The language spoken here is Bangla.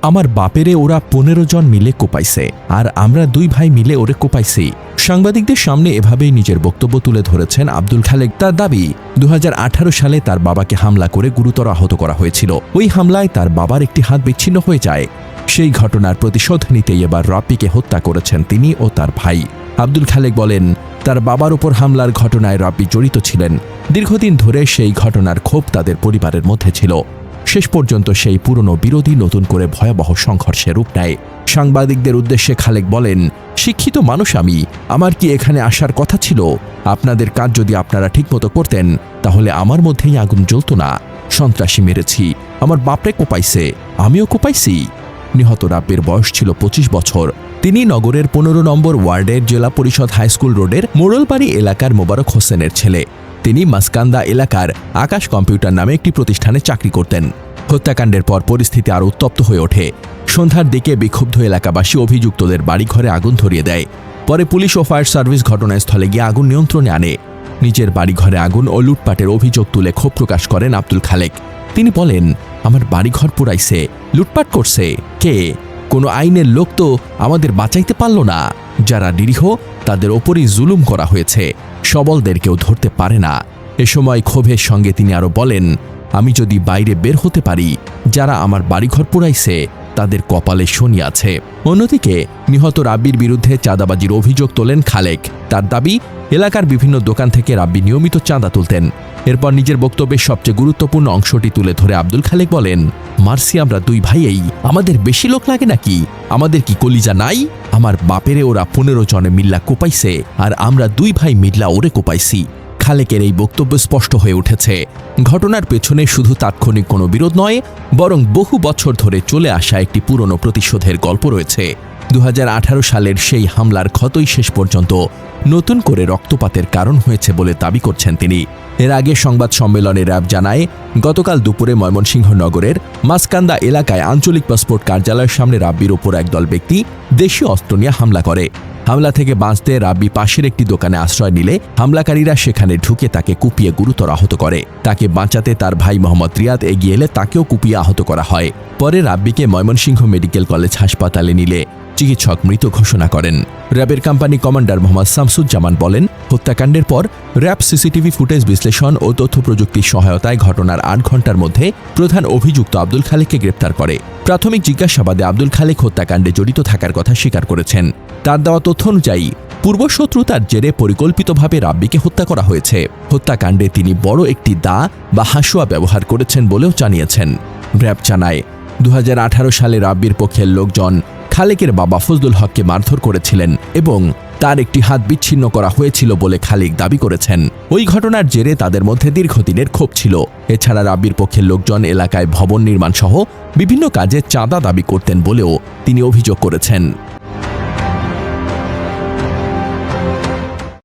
আমার বাপেরে ওরা 15 জন মিলে কোপাইছে আর আমরা 2 ভাই মিলে ওরে কোপাইছি। সাংবাদিকদের সামনে এভাবেই নিজের বক্তব্য তুলে ধরেছেন আব্দুল খালেক। তার দাবি 2018 সালে তার বাবাকে হামলা করে গুরুতর আহত করা হয়েছিল। ওই হামলায় তার বাবার একটি হাত বিচ্ছিন্ন হয়ে যায়। সেই ঘটনার প্রতিশোধ নিতেই এবার রাব্বিকে হত্যা করেছেন তিনি ও তার ভাই। আব্দুল খালেক বলেন, তার বাবার উপর হামলার ঘটনায় রাব্বি জড়িত ছিলেন। দীর্ঘদিন ধরে সেই ঘটনার ক্ষোভ তাদের পরিবারের মধ্যে ছিল। শেষ পর্যন্ত সেই পুরনো বিরোধী নতুন করে ভয়াবহ সংঘর্ষে রূপ নেয়। সাংবাদিকদের উদ্দেশ্যে খালেক বলেন, শিক্ষিত মানুষ আমি, আমার কি এখানে আসার কথা ছিল? আপনাদের কাজ যদি আপনারা ঠিকমতো করতেন তাহলে আমার মধ্যেই আগুন জ্বলত না। সন্ত্রাসী মেরেছি, আমার বাপরে কোপাইছে, আমিও কোপাইছি। নিহত রাব্বির বয়স ছিল 25 বছর। তিনি নগরের 15 নম্বর ওয়ার্ডের জেলা পরিষদ হাইস্কুল রোডের মোড়লবাড়ি এলাকার মোবারক হোসেনের ছেলে। তিনি মাসকান্দা এলাকার আকাশ কম্পিউটার নামে একটি প্রতিষ্ঠানে চাকরি করতেন। হত্যাকাণ্ডের পর পরিস্থিতি আরও উত্তপ্ত হয়ে ওঠে। সন্ধ্যার দিকে বিক্ষুব্ধ এলাকাবাসী অভিযুক্তদের বাড়িঘরে আগুন ধরিয়ে দেয়। পরে পুলিশ ও ফায়ার সার্ভিস ঘটনাস্থলে গিয়ে আগুন নিয়ন্ত্রণে আনে। নিজের বাড়িঘরে আগুন ও লুটপাটের অভিযোগ তুলে ক্ষোভ প্রকাশ করেন আব্দুল খালেক। তিনি বলেন, আমার বাড়িঘর পুড়াইছে, লুটপাট করছে কে? কোনো আইনের লোক তো আমাদের বাঁচাইতে পারল না। যারা নিরীহ তাদের ওপরই জুলুম করা হয়েছে, সবলদেরকেও ধরতে পারে না। এ সময় ক্ষোভের সঙ্গে তিনি আরও বলেন, আমি যদি বাইরে বের হতে পারি, যারা আমার বাড়িঘর পুড়াইছে তাদের কপালে শনি আছে। অন্যদিকে নিহত রাব্বির বিরুদ্ধে চাঁদাবাজির অভিযোগ তোলেন খালেক। তার দাবি, এলাকার বিভিন্ন দোকান থেকে রাব্বি নিয়মিত চাঁদা তুলতেন। এরপর নিজের বক্তব্যের সবচেয়ে গুরুত্বপূর্ণ অংশটি তুলে ধরে আব্দুল খালেক বলেন, মারছি আমরা 2 ভাইয়েই, আমাদের বেশি লোক লাগে নাকি? আমাদের কি কলিজা নাই? আমার বাপেরে ওরা 15 জনে মিল্লা কোপাইছে আর আমরা 2 ভাই মিল্লা ওরে কোপাইছি। খালেকের এই বক্তব্য স্পষ্ট হয়ে উঠেছে, ঘটনার পেছনে শুধু তাৎক্ষণিক কোনো বিরোধ নয়, বরং বহু বছর ধরে চলে আসা একটি পুরনো প্রতিশোধের গল্প রয়েছে। 2018 সালের সেই হামলার ক্ষতই শেষ পর্যন্ত নতুন করে রক্তপাতের কারণ হয়েছে বলে দাবি করছেন তিনি। এর আগে সংবাদ সম্মেলনে র্যাব জানায়, গতকাল দুপুরে ময়মনসিংহ নগরের মাসকান্দা এলাকায় আঞ্চলিক পাসপোর্ট কার্যালয়ের সামনে রাব্বির ওপর একদল ব্যক্তি দেশীয় অস্ত্র নিয়ে হামলা করে। হামলা থেকে বাঁচতে রাব্বি পাশের একটি দোকানে আশ্রয় নিলে হামলাকারীরা সেখানে ঢুকে তাকে কুপিয়ে গুরুতর আহত করে। তাকে বাঁচাতে তার ভাই মোহাম্মদ রিয়াদ এগিয়ে এলে তাকেও কুপিয়ে আহত করা হয়। পরে রাব্বিকে ময়মনসিংহ মেডিকেল কলেজ হাসপাতালে নিলে চিকিৎসক মৃত ঘোষণা করেন। র্যাবের কোম্পানি কমান্ডার মোহাম্মদ শামসুজ্জামান বলেন, হত্যাকাণ্ডের পর র্যাব সিসিটিভি ফুটেজ বিশ্লেষণ ও তথ্য প্রযুক্তির সহায়তায় ঘটনার 8 ঘণ্টার মধ্যে প্রধান অভিযুক্ত আব্দুল খালেককে গ্রেপ্তার করে। প্রাথমিক জিজ্ঞাসাবাদে আব্দুল খালেক হত্যাকাণ্ডে জড়িত থাকার কথা স্বীকার করেছেন। তার দেওয়া তথ্য অনুযায়ী পূর্বশত্রুতার জেরে পরিকল্পিতভাবে রাব্বিকে হত্যা করা হয়েছে। হত্যাকাণ্ডে তিনি বড় একটি দা বা হাসুয়া ব্যবহার করেছেন বলেও জানিয়েছেন। র্যাব জানায়, 2018 সালে রাব্বির পক্ষের লোকজন খালেকের বাবা ফজলুল হককে মারধর করেছিলেন এবং তার একটি হাত বিচ্ছিন্ন করা হয়েছিল বলে খালেক দাবি করেছেন। ওই ঘটনার জেরে তাদের মধ্যে দীর্ঘদিনের ক্ষোভ ছিল। এছাড়া রাব্বির পক্ষের লোকজন এলাকায় ভবন নির্মাণ সহ বিভিন্ন কাজে চাঁদা দাবি করতেন বলেও তিনি অভিযোগ করেছেন।